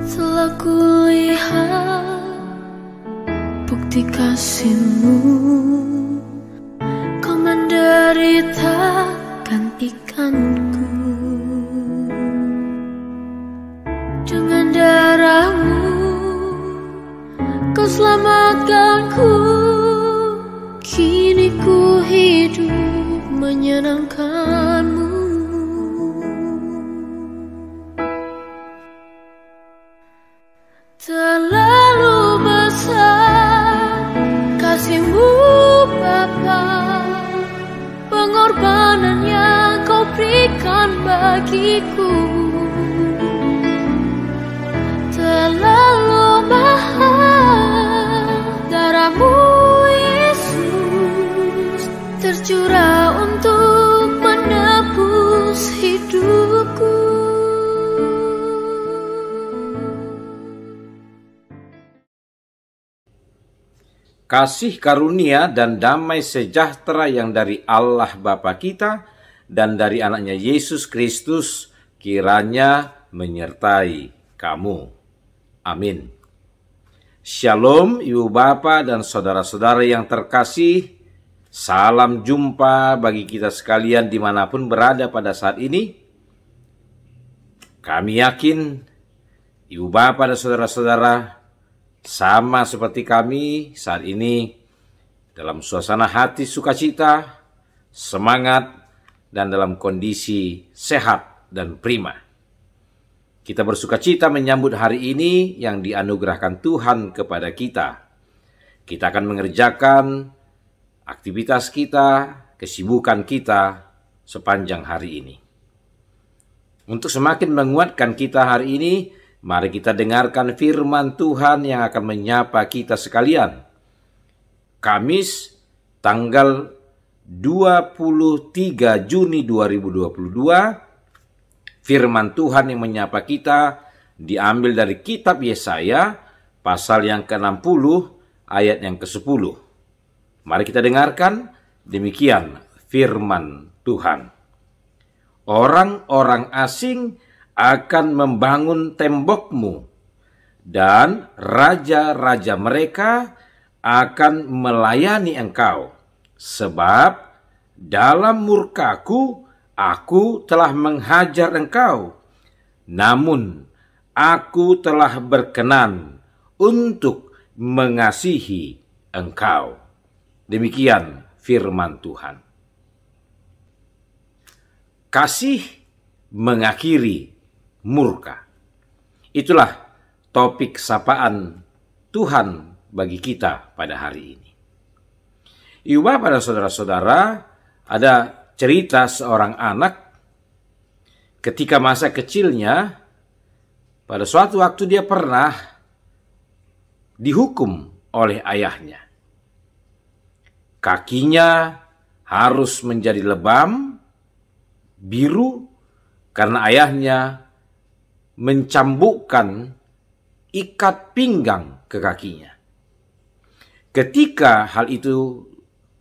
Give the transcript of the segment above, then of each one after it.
Telah kulihat bukti kasih-Mu, Kau menderitakan ikanku. Dengan darah-Mu Kau selamatkanku. Kini ku hidup menyenangkan-Mu. Terlalu besar kasih-Mu Bapa, pengorbanan yang Kau berikan bagiku. Terlalu mahal darah-Mu Yesus, tercurah untuk menebus hidupku. Kasih karunia dan damai sejahtera yang dari Allah Bapa kita dan dari anaknya Yesus Kristus kiranya menyertai kamu. Amin. Shalom Ibu Bapa dan saudara-saudara yang terkasih. Salam jumpa bagi kita sekalian dimanapun berada pada saat ini. Kami yakin Ibu Bapa dan saudara-saudara sama seperti kami saat ini dalam suasana hati sukacita, semangat, dan dalam kondisi sehat dan prima. Kita bersukacita menyambut hari ini yang dianugerahkan Tuhan kepada kita. Kita akan mengerjakan aktivitas kita, kesibukan kita sepanjang hari ini. Untuk semakin menguatkan kita hari ini, mari kita dengarkan firman Tuhan yang akan menyapa kita sekalian. Kamis tanggal 23 Juni 2022, firman Tuhan yang menyapa kita diambil dari kitab Yesaya pasal yang ke-60 ayat yang ke-10. Mari kita dengarkan demikian firman Tuhan. Orang-orang asing akan membangun tembokmu, dan raja-raja mereka akan melayani engkau. Sebab dalam murkaku aku telah menghajar engkau, namun aku telah berkenan untuk mengasihi engkau. Demikian firman Tuhan. Kasih mengakhiri murka. Itulah topik sapaan Tuhan bagi kita pada hari ini. Ibu Bapak dan saudara-saudara, ada cerita seorang anak ketika masa kecilnya, pada suatu waktu dia pernah dihukum oleh ayahnya. Kakinya harus menjadi lebam, biru, karena ayahnya mencambukkan ikat pinggang ke kakinya. Ketika hal itu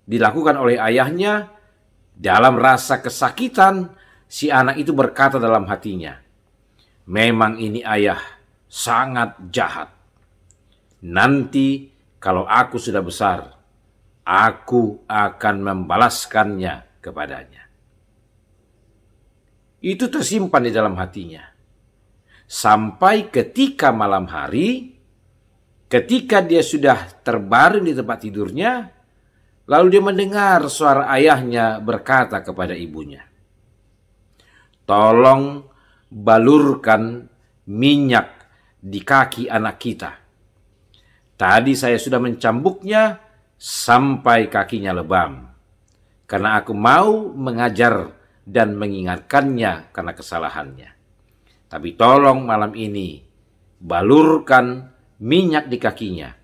dilakukan oleh ayahnya, dalam rasa kesakitan, si anak itu berkata dalam hatinya, "Memang ini ayah sangat jahat. Nanti kalau aku sudah besar, aku akan membalaskannya kepadanya." Itu tersimpan di dalam hatinya. Sampai ketika malam hari, ketika dia sudah terbaring di tempat tidurnya, lalu dia mendengar suara ayahnya berkata kepada ibunya, "Tolong balurkan minyak di kaki anak kita. Tadi saya sudah mencambuknya sampai kakinya lebam, karena aku mau mengajar dan mengingatkannya karena kesalahannya. Tapi tolong malam ini balurkan minyak di kakinya,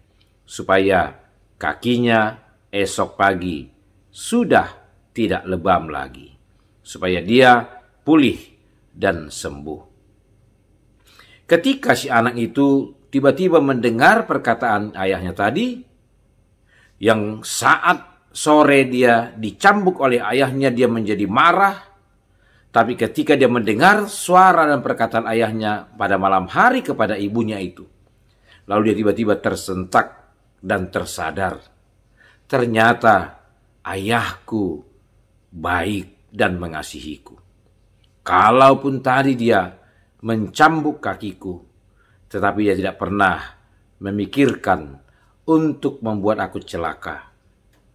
supaya kakinya esok pagi sudah tidak lebam lagi, supaya dia pulih dan sembuh." Ketika si anak itu tiba-tiba mendengar perkataan ayahnya tadi, yang saat sore dia dicambuk oleh ayahnya, dia menjadi marah. Tapi ketika dia mendengar suara dan perkataan ayahnya pada malam hari kepada ibunya itu, lalu dia tiba-tiba tersentak dan tersadar. Ternyata ayahku baik dan mengasihiku. Kalaupun tadi dia mencambuk kakiku, tetapi dia tidak pernah memikirkan untuk membuat aku celaka.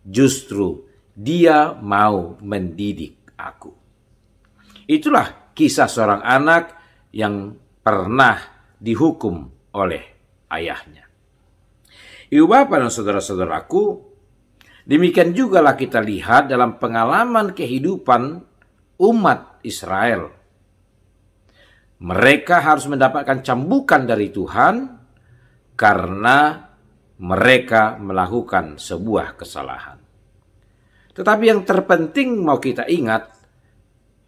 Justru dia mau mendidik aku. Itulah kisah seorang anak yang pernah dihukum oleh ayahnya. Ibu bapak dan saudara-saudaraku, demikian jugalah kita lihat dalam pengalaman kehidupan umat Israel. Mereka harus mendapatkan cambukan dari Tuhan karena mereka melakukan sebuah kesalahan. Tetapi yang terpenting mau kita ingat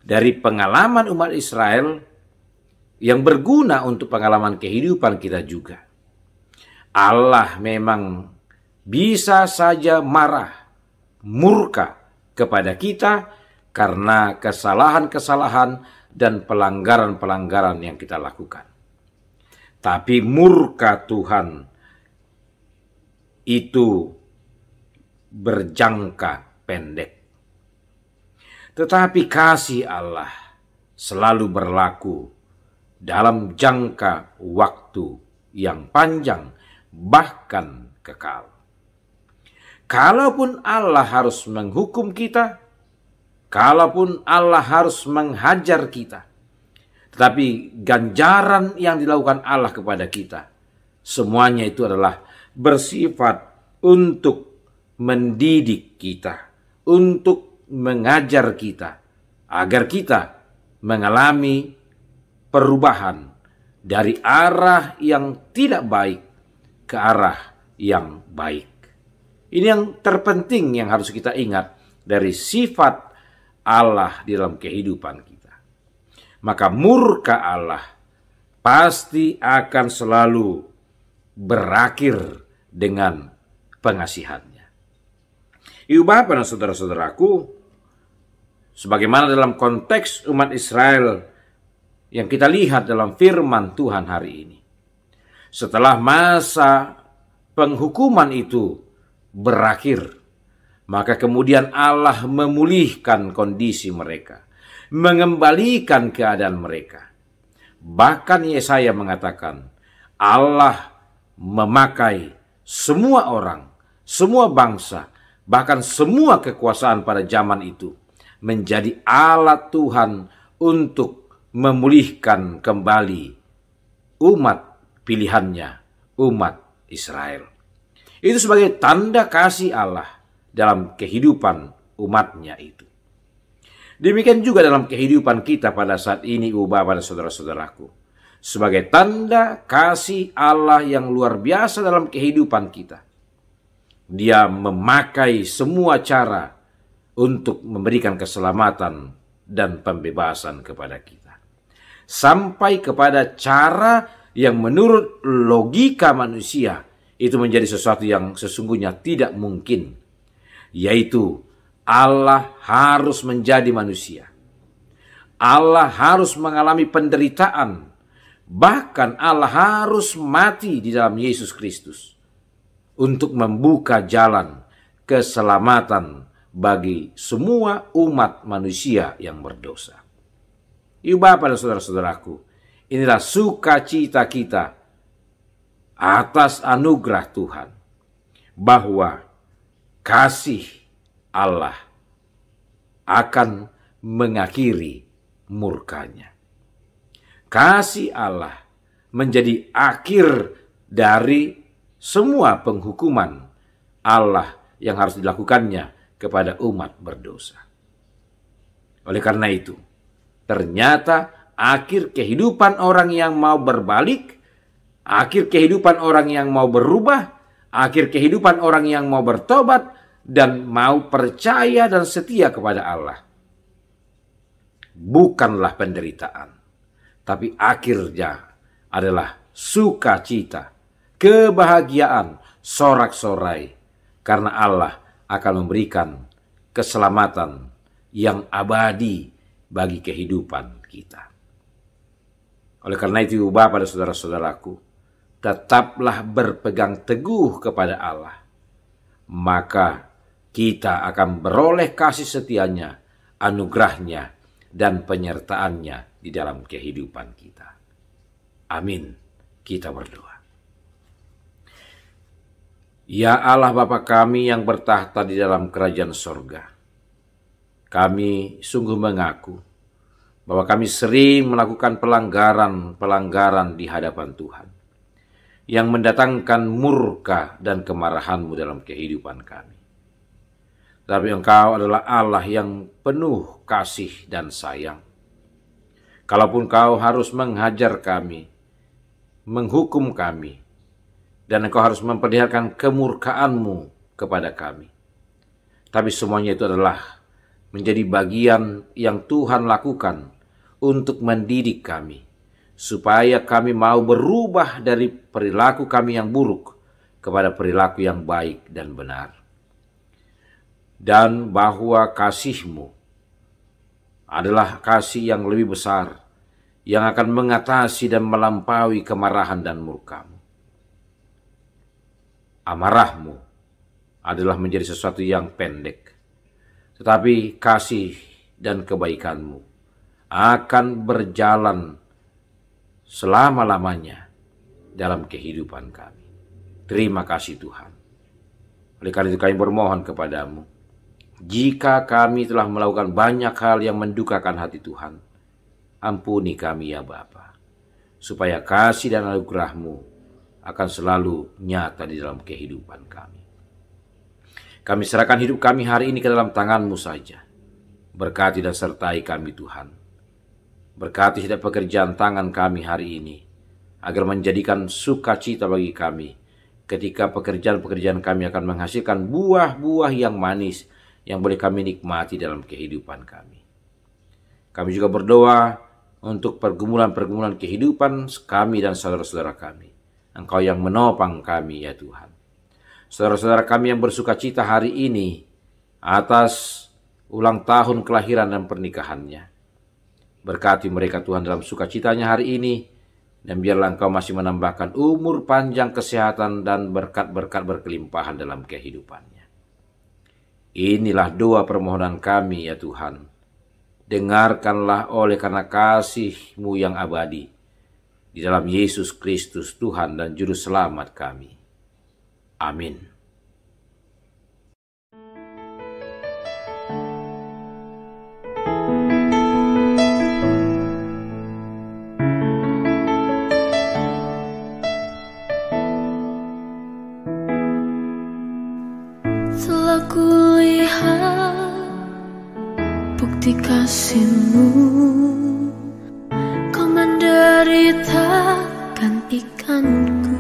dari pengalaman umat Israel yang berguna untuk pengalaman kehidupan kita juga. Allah memang bisa saja marah, murka kepada kita karena kesalahan-kesalahan dan pelanggaran-pelanggaran yang kita lakukan. Tapi murka Tuhan itu berjangka pendek. Tetapi kasih Allah selalu berlaku dalam jangka waktu yang panjang, bahkan kekal. Kalaupun Allah harus menghukum kita, kalaupun Allah harus menghajar kita, tetapi ganjaran yang dilakukan Allah kepada kita, semuanya itu adalah bersifat untuk mendidik kita, untuk mengajar kita, agar kita mengalami perubahan dari arah yang tidak baik ke arah yang baik. Ini yang terpenting yang harus kita ingat dari sifat Allah di dalam kehidupan kita. Maka murka Allah pasti akan selalu berakhir dengan pengasihannya. Ibu bapak dan saudara-saudaraku, sebagaimana dalam konteks umat Israel yang kita lihat dalam firman Tuhan hari ini. Setelah masa penghukuman itu berakhir, maka kemudian Allah memulihkan kondisi mereka, mengembalikan keadaan mereka. Bahkan Yesaya mengatakan, Allah memakai semua orang, semua bangsa, bahkan semua kekuasaan pada zaman itu menjadi alat Tuhan untuk memulihkan kembali umat pilihannya, umat Israel. Itu sebagai tanda kasih Allah dalam kehidupan umatnya itu. Demikian juga dalam kehidupan kita pada saat ini, ibu bapak dan saudara-saudaraku. Sebagai tanda kasih Allah yang luar biasa dalam kehidupan kita. Dia memakai semua cara untuk memberikan keselamatan dan pembebasan kepada kita. Sampai kepada cara yang menurut logika manusia itu menjadi sesuatu yang sesungguhnya tidak mungkin. Yaitu Allah harus menjadi manusia. Allah harus mengalami penderitaan. Bahkan Allah harus mati di dalam Yesus Kristus untuk membuka jalan keselamatan bagi semua umat manusia yang berdosa. Ibu bapak dan saudara-saudaraku, inilah sukacita kita atas anugerah Tuhan, bahwa kasih Allah akan mengakhiri murkanya. Kasih Allah menjadi akhir dari semua penghukuman Allah yang harus dilakukannya kepada umat berdosa. Oleh karena itu, ternyata akhir kehidupan orang yang mau berbalik, akhir kehidupan orang yang mau berubah, akhir kehidupan orang yang mau bertobat dan mau percaya dan setia kepada Allah, bukanlah penderitaan, tapi akhirnya adalah sukacita, kebahagiaan, sorak-sorai, karena Allah akan memberikan keselamatan yang abadi bagi kehidupan kita. Oleh karena itu, Bapa dan saudara-saudaraku, tetaplah berpegang teguh kepada Allah. Maka kita akan beroleh kasih setianya, anugerahnya, dan penyertaannya di dalam kehidupan kita. Amin. Kita berdoa. Ya Allah Bapa kami yang bertahta di dalam kerajaan sorga, kami sungguh mengaku bahwa kami sering melakukan pelanggaran di hadapan Tuhan yang mendatangkan murka dan kemarahan-Mu dalam kehidupan kami. Tapi Engkau adalah Allah yang penuh kasih dan sayang. Kalaupun Engkau harus menghajar kami, menghukum kami, dan Engkau harus memperlihatkan kemurkaan-Mu kepada kami, tapi semuanya itu adalah menjadi bagian yang Tuhan lakukan untuk mendidik kami, supaya kami mau berubah dari perilaku kami yang buruk kepada perilaku yang baik dan benar. Dan bahwa kasih-Mu adalah kasih yang lebih besar, yang akan mengatasi dan melampaui kemarahan dan murka-Mu. Amarah-Mu adalah menjadi sesuatu yang pendek, tetapi kasih dan kebaikan-Mu akan berjalan selama-lamanya dalam kehidupan kami. Terima kasih Tuhan. Oleh karena itu kami bermohon kepadamu, jika kami telah melakukan banyak hal yang mendukakan hati Tuhan, ampuni kami ya Bapa, supaya kasih dan anugerah-Mu akan selalu nyata di dalam kehidupan kami. Kami serahkan hidup kami hari ini ke dalam tangan-Mu saja. Berkati dan sertai kami Tuhan. Berkati setiap pekerjaan tangan kami hari ini, agar menjadikan sukacita bagi kami ketika pekerjaan-pekerjaan kami akan menghasilkan buah-buah yang manis yang boleh kami nikmati dalam kehidupan kami. Kami juga berdoa untuk pergumulan-pergumulan kehidupan kami dan saudara-saudara kami. Engkau yang menopang kami ya Tuhan. Saudara-saudara kami yang bersuka cita hari ini atas ulang tahun kelahiran dan pernikahannya, berkati mereka Tuhan dalam sukacitanya hari ini, dan biarlah Engkau masih menambahkan umur panjang, kesehatan, dan berkat-berkat berkelimpahan dalam kehidupannya. Inilah doa permohonan kami ya Tuhan. Dengarkanlah oleh karena kasih-Mu yang abadi, di dalam Yesus Kristus Tuhan dan Juru Selamat kami. Amin. Telah kulihat bukti kasih-Mu, Kau menderita gantikanku.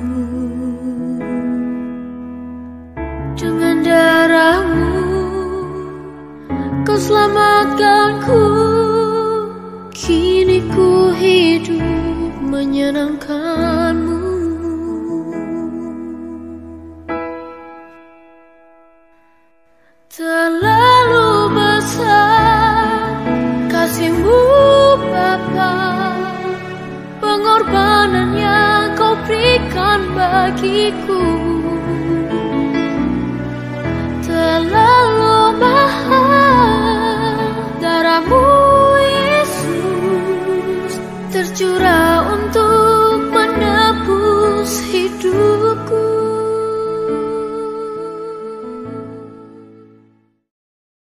Dengan darah-Mu Kau selamatkanku. Kini ku hidup menyenangkan-Mu. Terlalu besar kasih-Mu Bapa, pengorbanan yang Kau berikan bagiku.